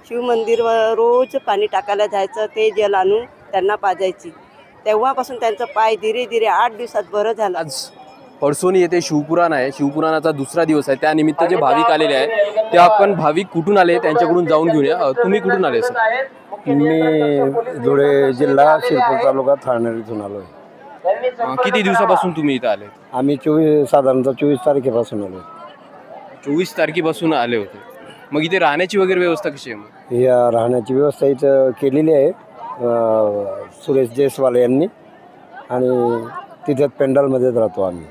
शिवमंदिरवर रोज पाणी टाकायला जायचं, ते जल आणून त्यांना पाजायची. तेव्हापासून त्यांचं पाय धीरे धीरे 8 दिवसात बरं झालं. आज पळसोनी येथे शिवपुराण आहे. शिवपुराणाचा दुसरा दिवस आहे. त्यानिमित्त जे भाविक आलेले आहेत ते आपण भाविक कुठून आले त्यांच्याकडून जाऊन घेऊया. तुम्ही कुठून आले सर? मी धुळे जिल्हा शिरपूर तालुका ठाणे इथून आलो आहे. किती दिवसापासून तुम्ही इथं आले? आम्ही साधारणतः 24 तारखेपासून आलो. 24 तारखेपासून आले होते. मग इथे राहण्याची वगैरे व्यवस्था कशी आहे? मग या राहण्याची व्यवस्था इथं केलेली आहे सुरेश जयस्वाल यांनी, आणि तिथं पेंडॉलमध्येच राहतो आम्ही.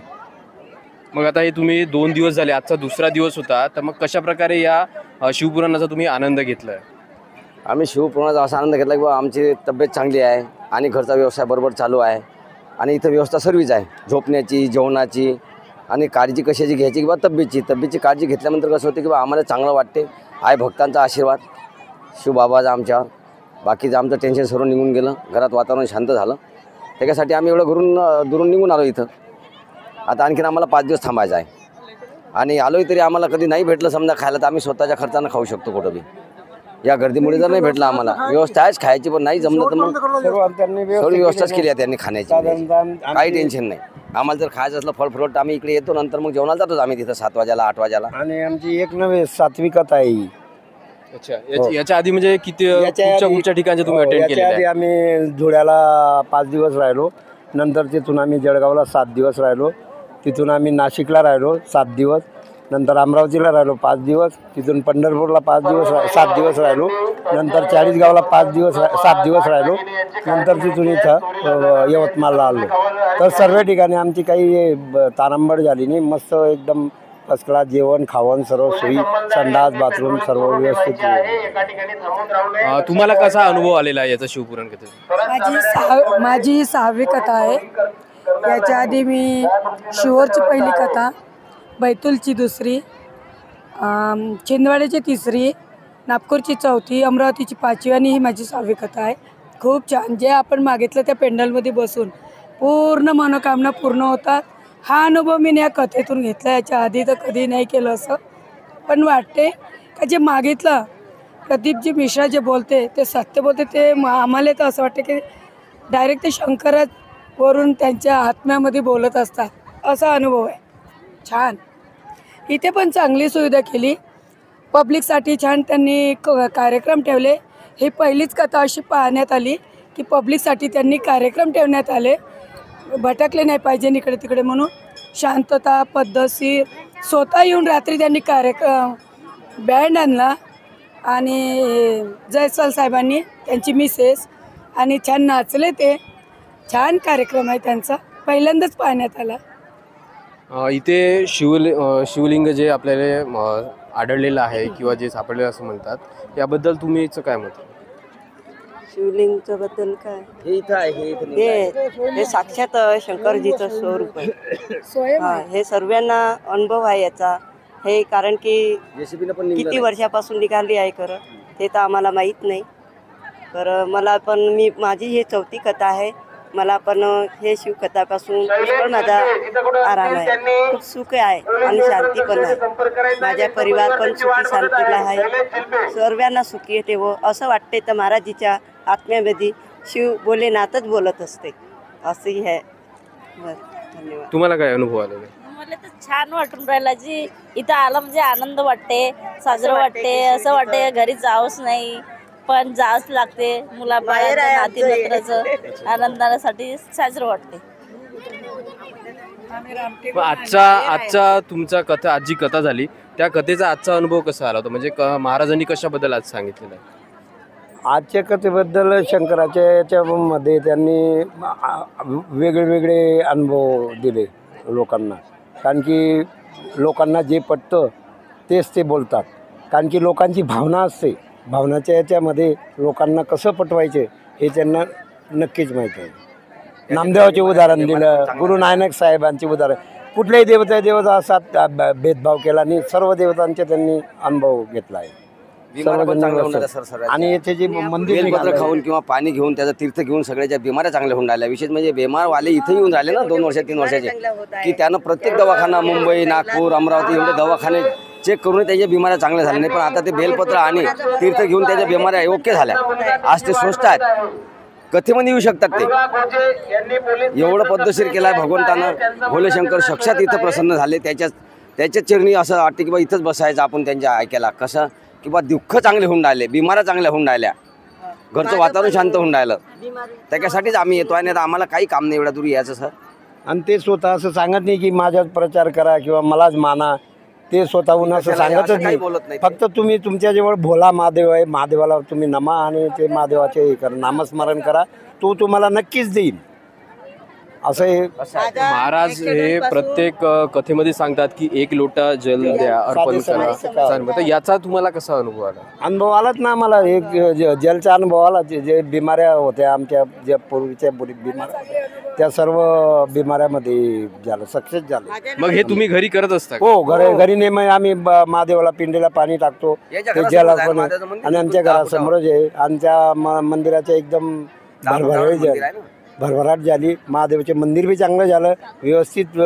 मग आता हे तुम्ही 2 दिवस झाले, आजचा दुसरा दिवस होता, तर मग कशा प्रकारे या शिवपुराणाचा तुम्ही आनंद घेतलाय? आम्ही शिवपुराणाचा असा आनंद घेतला की बाबा आमची तब्येत चांगली आहे आणि घरचा व्यवसाय बरोबर चालू आहे आणि इथं व्यवस्था सर्वच आहे, झोपण्याची, जेवणाची आणि काळजी कशाची घ्यायची की बा तब्येतची काळजी घेतल्यानंतर कसं होते की बा आम्हाला चांगलं वाटते. आई भक्तांचा आशीर्वाद, शिवबाबाचा आमच्यावर, बाकीचं आमचं टेन्शन सर्व निघून गेलं, घरात वातावरण शांत झालं. त्याच्यासाठी आम्ही एवढं दुरून निघून आलो इथं. आता आणखीन आम्हाला 5 दिवस थांबायचं आहे आणि आलोय तरी आम्हाला कधी नाही भेटलं समजा खायला तर आम्ही स्वतःच्या खर्चानं खाऊ शकतो कुठं बी. या गर्दीमुळे जर नाही भेटलं आम्हाला, व्यवस्था आहेच खायची, पण नाही जमलं तर मग सर्व व्यवस्थाच केली आहे त्यांनी खाण्याची. काही टेन्शन नाही. आम्हाला जर खायचं असलं फळ फ्रूट आम्ही इकडे येतो, नंतर मग जेवणाला जातो आम्ही तिथं 7 वाजायला 8 वाजायला. आणि आमची एक नव्हे 7वी कथा आहे ही. अच्छा, याच्या आधी म्हणजे किती कुठच्या ठिकाणी तुम्ही अटेंड केले? याच्या आधी आम्ही धुळ्याला 5 दिवस राहिलो, नंतर तिथून आम्ही जळगावला 7 दिवस राहिलो, तिथून आम्ही नाशिकला राहिलो 7 दिवस, नंतर अमरावतीला राहिलो 5 दिवस, तिथून पंढरपूरला 7 दिवस राहिलो, नंतर चाळीसगावला 7 दिवस राहिलो, नंतर तिथून इथं यवतमाळला आलो. तर सर्व ठिकाणी आमची काही तारांबळ झाली नाही. मस्त एकदम फर्स्ट क्लास जेवण खावण, सर्व सोयी, संडास बाथरूम सर्व व्यवस्थित. तुम्हाला कसा अनुभव आलेला आहे याचा शिवपुराण कथेचा? माझी 6वी कथा आहे. याच्या आधी मी शिवरची पहिली कथा, बैतूलची 2री, छिंदवाड्याची 3री, नागपूरची 4थी, अमरावतीची 5वी आणि ही माझी 6वी कथा आहे. खूप छान. जे आपण मागितलं त्या पेंडॉलमध्ये बसून पूर्ण मनोकामना पूर्ण होतात. हा अनुभव मी या कथेतून घेतला. याच्या आधी तर कधी नाही केलं असं. पण वाटते का जे मागितलं, प्रदीपजी मिश्रा जे बोलते ते सत्य बोलते. ते आम्हाला तर असं वाटतं की डायरेक्ट ते शंकरावरून त्यांच्या आत्म्यामध्ये बोलत असतात, असा अनुभव आहे. छान. इथे पण चांगली सुविधा केली पब्लिकसाठी. छान त्यांनी कार्यक्रम ठेवले. ही पहिलीच कथा अशी पाहण्यात आली की पब्लिकसाठी त्यांनी कार्यक्रम ठेवण्यात आले. भटकले नाही पाहिजे इकडे तिकडे म्हणून. शांतता, पद्धतशीर, स्वतः येऊन रात्री त्यांनी कार्यक्रम बँड आणला आणि जयस्वाल साहेबांनी, त्यांची मिसेस, आणि छान नाचले ते. छान कार्यक्रम आहे त्यांचा, पहिल्यांदाच पाहण्यात आला. इथे शिवलिंग जे आपल्याला आढळलेलं आहे किंवा जे सापडलेलं असं म्हणतात, याबद्दल तुम्हीच काय मत? शिवलिंगच्या बद्दल काय, हे इथं आहे, हे साक्षात शंकरजीचं स्वरूप आहे. हे सर्वांना अनुभव आहे याचा. हे कारण की किती वर्षापासून निघाली आहे खरं ते तर आम्हाला माहीत नाही. तर मला पण माझी ही 4थी कथा आहे. मला पण हे शिवकथापासून पुष्कळ माझा आराम आहे, खूप सुख आहे आणि शांती पण आहे. माझा परिवार पण सुखी शांतीला आहे, सर्वांना सुखी येते व असं वाटते तर महाराजीच्या आत्म्यामध्ये शिव भोलेनाथच बोलत असते, असंही आहे. धन्यवाद. तुम्हाला काय अनुभव आलेला? मला तर छान वाटून राहिला. जी इथं आलं म्हणजे आनंद वाटते, साजरं वाटते. असं वाटते घरी जावंच नाही, पण जावंच लागते. मुलाबाळाचं, नाती मित्राचं आनंदासाठी साजरं वाटते. आजचा तुमचा कथा, आज जी कथा झाली त्या कथेचा आजचा अनुभव कसा आला होता? म्हणजे महाराजांनी कशाबद्दल आज सांगितलेलं आहे? आजच्या कथेबद्दल शंकराच्या याच्यामध्ये त्यांनी वेगळे अनुभव दिले लोकांना. कारण की लोकांना जे पटतं तेच ते बोलतात. कारण की लोकांची भावना असते, भावनाच्या याच्यामध्ये लोकांना कसं पटवायचे हे त्यांना नक्कीच माहीत आहे. नामदेवाचे उदाहरण दिलं, गुरु नानक साहेबांचे उदाहरण. कुठल्याही देवता असा भेदभाव केला नाही, सर्व देवतांचे त्यांनी अनुभव घेतला आहे. आणि याचे जे मंदिर खाऊन किंवा पाणी घेऊन त्याचं तीर्थ घेऊन सगळ्याच्या बिमाऱ्या चांगल्या होऊन राहिल्या. विशेष म्हणजे बिमारवाले इथे येऊन राहिले ना 2 वर्ष 3 वर्षाचे, की त्यानं प्रत्येक दवाखाना मुंबई, नागपूर, अमरावती एवढे दवाखाने चेक करून त्याच्या बिमाऱ्या चांगल्या झाल्या नाही, पण आता ते बेलपत्र आणि तीर्थ घेऊन त्याच्या बिमाऱ्या योग्य झाल्या. आज ते स्वस्थ आहेत, कथेमध्ये येऊ शकतात. ते एवढं पद्धतशीर केलं आहे भगवंतानं. भोलेशंकर साक्षात इथं प्रसन्न झाले. त्याच्या चरणी असं वाटते की बा इथंच बसायचं आपण त्यांच्या ऐकायला. कसं की बा दुःख चांगले होऊन राहिले, बिमाऱ्या चांगल्या होऊन राहिल्या, घरचं वातावरण शांत होऊन राहिलं. त्याच्यासाठीच आम्ही येतो आहे, नाही तर आम्हाला काही काम नाही एवढ्या दूर यायचं सर. आणि ते स्वतः असं सांगत नाही की माझ्याच प्रचार करा किंवा मलाच माना. ते स्वतःहून असं सांगतच काही बोलत नाही. फक्त तुम्ही तुमच्याजवळ भोला महादेव आहे, महादेवाला तुम्ही नमा आणि ते महादेवाचे हे करा, नामस्मरण करा, तो तुम्हाला नक्कीच देईल. असं हे महाराज हे प्रत्येक कथेमध्ये सांगतात की 1 लोटा जल द्या, अर्पण करा. तर याचा तुम्हाला कसा अनुभव आला? अनुभव आलाच ना आम्हाला. एक जलचा अनुभव आला. जे बिमाऱ्या होत्या आमच्या, ज्या पूर्वीच्या बिमाऱ्या होत्या, त्या सर्व बिमाऱ्यामध्ये झालं, सक्सेस झालं. मग हे तुम्ही घरी करत असता? हो, घरी नेहमी आम्ही महादेवाला पिंडीला पाणी टाकतो, ते जल अर्पण. आणि आमच्या घरासमोरच आहे. आमच्या मंदिराच्या एकदम भरभराट झाली. महादेवाचे मंदिर बी चांगलं झालं, व्यवस्थित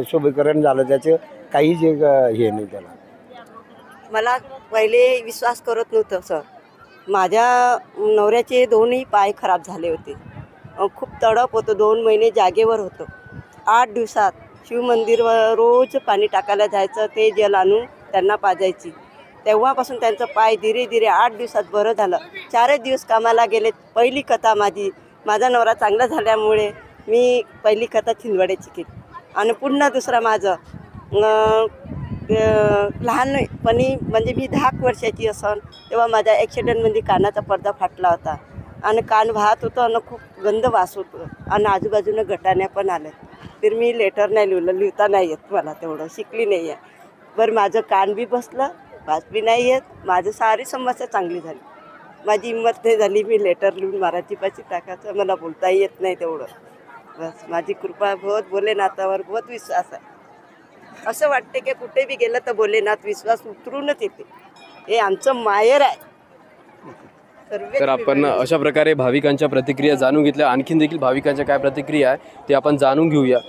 शुभीकरण झालं, त्याचं काहीच हे नाही त्याला. मला पहिले विश्वास करत नव्हतं सर. माझ्या नवऱ्याचे दोन्ही पाय खराब झाले होते, खूप तडप होतं, 2 महिने जागेवर होतं. 8 दिवसात शिवमंदिरवर रोज पाणी टाकायला जायचं, ते जल आणून त्यांना पाजायची. तेव्हापासून त्यांचं पाय धीरे धीरे 8 दिवसात बरं झालं. 4 दिवस कामाला गेले. पहिली कथा माझा नवरा चांगला झाल्यामुळे मी पहिली कथा छिंदवाड्याची केली. आणि पुन्हा दुसरा माझं लहानपणी म्हणजे मी 10 वर्षाची असन तेव्हा माझ्या ॲक्सिडेंटमध्ये कानाचा पडदा फाटला होता आणि कान वाहत होतं आणि खूप गंध वास होतं आणि आजूबाजूनं गटाण्या पण आल्या. तर मी लेटर नाही लिहिता नाही येत मला, तेवढं शिकली नाही आहे. बरं माझं कान बी बसलं, वास बी नाही येत, माझं सारी समस्या चांगली झाली. माझी हिंमत नाही झाली मी लेटर लिहून मराठी पाशी टाकायचं, मला बोलता येत नाही तेवढं. बस माझी कृपा बहुत भोलेनाथावर बहुत विश्वास आहे. असं वाटते की कुठे बी गेलं तर भोलेनाथ विश्वास उतरूनच येते. हे आमचं माहेर आहे. तर आपण अशा प्रकारे भाविकांच्या प्रतिक्रिया जाणून घेतल्या. आणखीन देखील भाविकांच्या काय प्रतिक्रिया आहे ते आपण जाणून घेऊया.